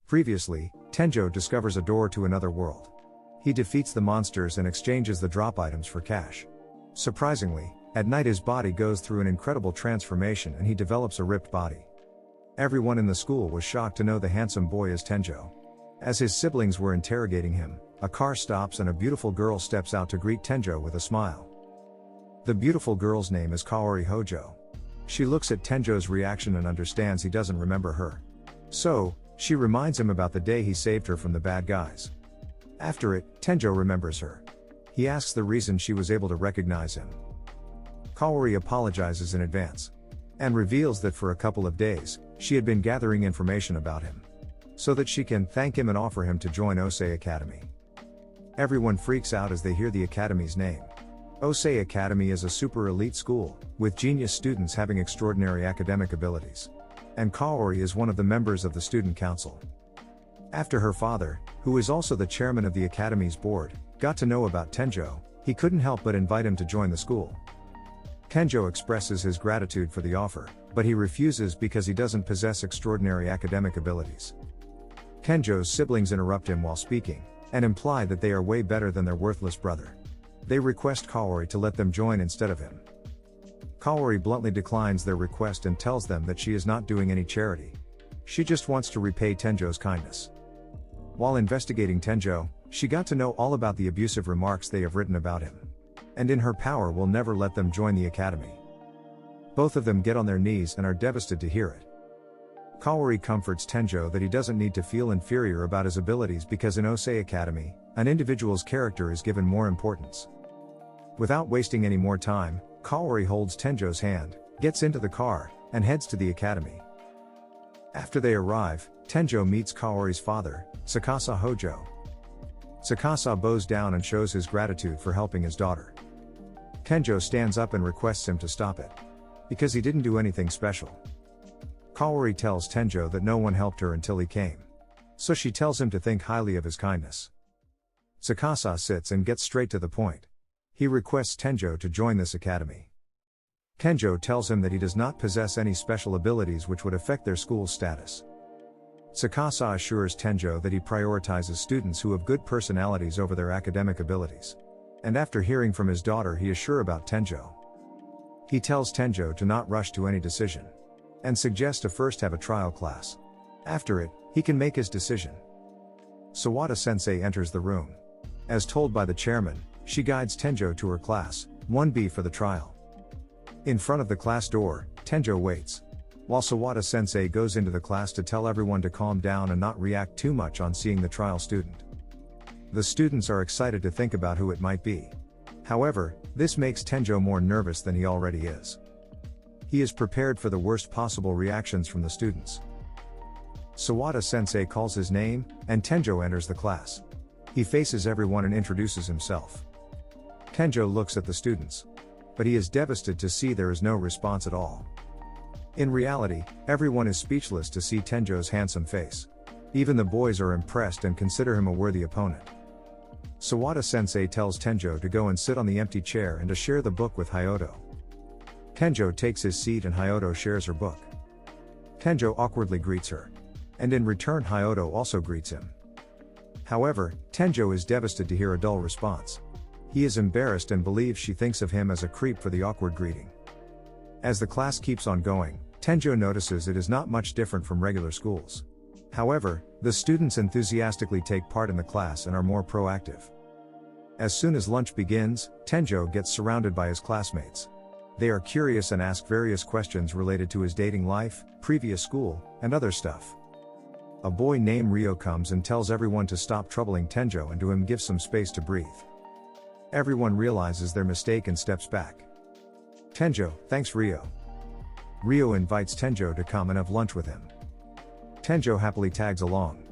Previously, Tenjo discovers a door to another world. He defeats the monsters and exchanges the drop items for cash. Surprisingly, at night his body goes through an incredible transformation and he develops a ripped body. Everyone in the school was shocked to know the handsome boy is Tenjo. As his siblings were interrogating him, a car stops and a beautiful girl steps out to greet Tenjo with a smile. The beautiful girl's name is Kiryu Hojo. She looks at Tenjo's reaction and understands he doesn't remember her. So, she reminds him about the day he saved her from the bad guys. After it, Tenjo remembers her. He asks the reason she was able to recognize him. Kaori apologizes in advance. And reveals that for a couple of days, she had been gathering information about him. So that she can thank him and offer him to join Osei Academy. Everyone freaks out as they hear the academy's name. Osei Academy is a super elite school, with genius students having extraordinary academic abilities. And Kaori is one of the members of the student council. After her father, who is also the chairman of the academy's board, got to know about Tenjo, he couldn't help but invite him to join the school. Tenjo expresses his gratitude for the offer, but he refuses because he doesn't possess extraordinary academic abilities. Tenjo's siblings interrupt him while speaking, and imply that they are way better than their worthless brother. They request Kaori to let them join instead of him. Kaori bluntly declines their request and tells them that she is not doing any charity. She just wants to repay Tenjo's kindness. While investigating Tenjo, she got to know all about the abusive remarks they have written about him. And in her power will never let them join the academy. Both of them get on their knees and are devastated to hear it. Kaori comforts Tenjo that he doesn't need to feel inferior about his abilities because in Osei Academy, an individual's character is given more importance. Without wasting any more time, Kaori holds Tenjo's hand, gets into the car, and heads to the academy. After they arrive, Tenjo meets Kaori's father, Sakasa Hojo. Sakasa bows down and shows his gratitude for helping his daughter. Tenjo stands up and requests him to stop it. Because he didn't do anything special. Kaori tells Tenjo that no one helped her until he came. So she tells him to think highly of his kindness. Sakasa sits and gets straight to the point. He requests Tenjo to join this academy. Tenjo tells him that he does not possess any special abilities which would affect their school's status. Sakasa assures Tenjo that he prioritizes students who have good personalities over their academic abilities. And after hearing from his daughter, he is sure about Tenjo. He tells Tenjo to not rush to any decision. And suggests to first have a trial class. After it, he can make his decision. Sawada-sensei enters the room. As told by the chairman, she guides Tenjo to her class, 1B for the trial. In front of the class door, Tenjo waits. While Sawada-sensei goes into the class to tell everyone to calm down and not react too much on seeing the trial student. The students are excited to think about who it might be. However, this makes Tenjo more nervous than he already is. He is prepared for the worst possible reactions from the students. Sawada-sensei calls his name, and Tenjo enters the class. He faces everyone and introduces himself. Tenjo looks at the students. But he is devastated to see there is no response at all. In reality, everyone is speechless to see Tenjo's handsome face. Even the boys are impressed and consider him a worthy opponent. Sawada-sensei tells Tenjo to go and sit on the empty chair and to share the book with Hyoto. Tenjo takes his seat and Hyoto shares her book. Tenjo awkwardly greets her. And in return Hyoto also greets him. However, Tenjo is devastated to hear a dull response. He is embarrassed and believes she thinks of him as a creep for the awkward greeting. As the class keeps on going, Tenjo notices it is not much different from regular schools. However, the students enthusiastically take part in the class and are more proactive. As soon as lunch begins, Tenjo gets surrounded by his classmates. They are curious and ask various questions related to his dating life, previous school, and other stuff. A boy named Ryo comes and tells everyone to stop troubling Tenjo and to him give some space to breathe. Everyone realizes their mistake and steps back. Tenjo thanks Ryo. Ryo invites Tenjo to come and have lunch with him. Tenjo happily tags along.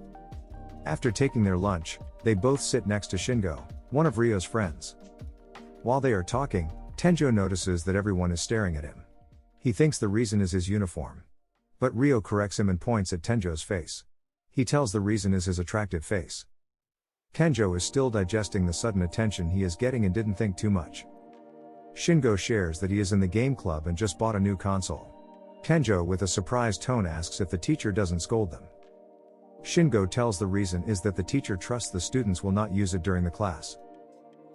After taking their lunch, they both sit next to Shingo, one of Ryo's friends. While they are talking, Tenjo notices that everyone is staring at him. He thinks the reason is his uniform. But Ryo corrects him and points at Tenjo's face. He tells the reason is his attractive face. Tenjo is still digesting the sudden attention he is getting and didn't think too much. Shingo shares that he is in the game club and just bought a new console. Tenjo with a surprised tone asks if the teacher doesn't scold them. Shingo tells the reason is that the teacher trusts the students will not use it during the class.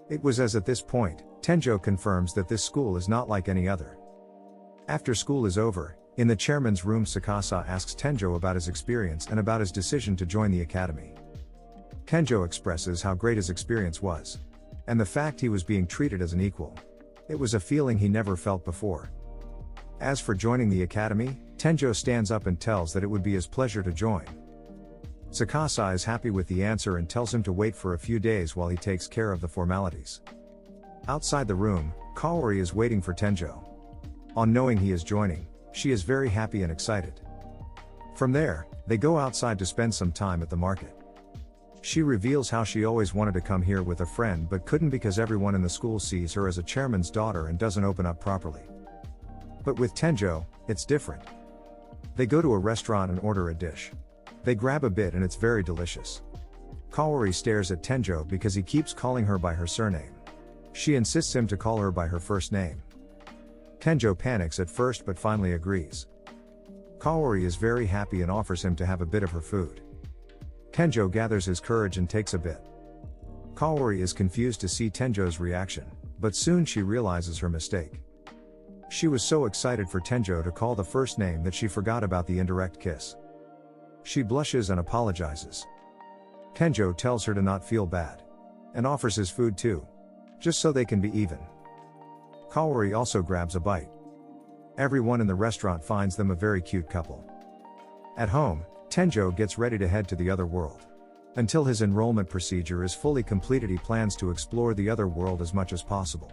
It was as at this point, Tenjo confirms that this school is not like any other. After school is over, in the chairman's room Sakasa asks Tenjo about his experience and about his decision to join the academy. Tenjo expresses how great his experience was. And the fact he was being treated as an equal. It was a feeling he never felt before. As for joining the academy, Tenjo stands up and tells that it would be his pleasure to join. Sakasa is happy with the answer and tells him to wait for a few days while he takes care of the formalities. Outside the room, Kaori is waiting for Tenjo. On knowing he is joining, she is very happy and excited. From there, they go outside to spend some time at the market. She reveals how she always wanted to come here with a friend but couldn't because everyone in the school sees her as a chairman's daughter and doesn't open up properly. But with Tenjo, it's different. They go to a restaurant and order a dish. They grab a bit and it's very delicious. Kaori stares at Tenjo because he keeps calling her by her surname. She insists him to call her by her first name. Tenjo panics at first but finally agrees. Kaori is very happy and offers him to have a bit of her food. Tenjo gathers his courage and takes a bit. Kaori is confused to see Tenjo's reaction, but soon she realizes her mistake. She was so excited for Tenjo to call the first name that she forgot about the indirect kiss. She blushes and apologizes. Tenjo tells her to not feel bad. And offers his food too. Just so they can be even. Kaori also grabs a bite. Everyone in the restaurant finds them a very cute couple. At home, Tenjo gets ready to head to the other world. Until his enrollment procedure is fully completed, he plans to explore the other world as much as possible.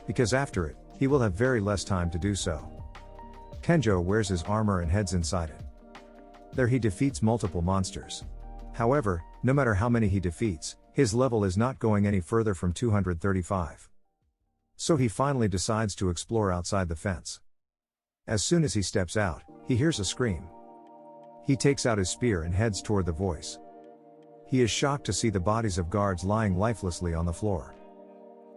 Because after it, he will have very less time to do so. Tenjo wears his armor and heads inside it. There he defeats multiple monsters. However, no matter how many he defeats, his level is not going any further from 235. So he finally decides to explore outside the fence. As soon as he steps out, he hears a scream. He takes out his spear and heads toward the voice. He is shocked to see the bodies of guards lying lifelessly on the floor.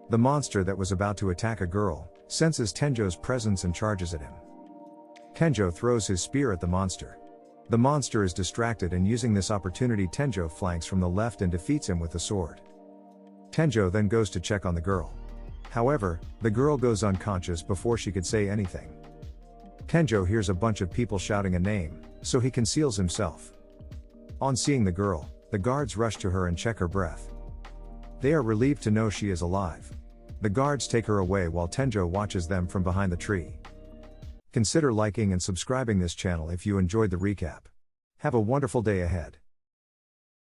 The monster that was about to attack a girl senses Tenjo's presence and charges at him. Tenjo throws his spear at the monster. The monster is distracted and using this opportunity Tenjo flanks from the left and defeats him with the sword. Tenjo then goes to check on the girl. However, the girl goes unconscious before she could say anything. Tenjo hears a bunch of people shouting a name, so he conceals himself. On seeing the girl, the guards rush to her and check her breath. They are relieved to know she is alive. The guards take her away while Tenjo watches them from behind the tree. Consider liking and subscribing this channel if you enjoyed the recap. Have a wonderful day ahead.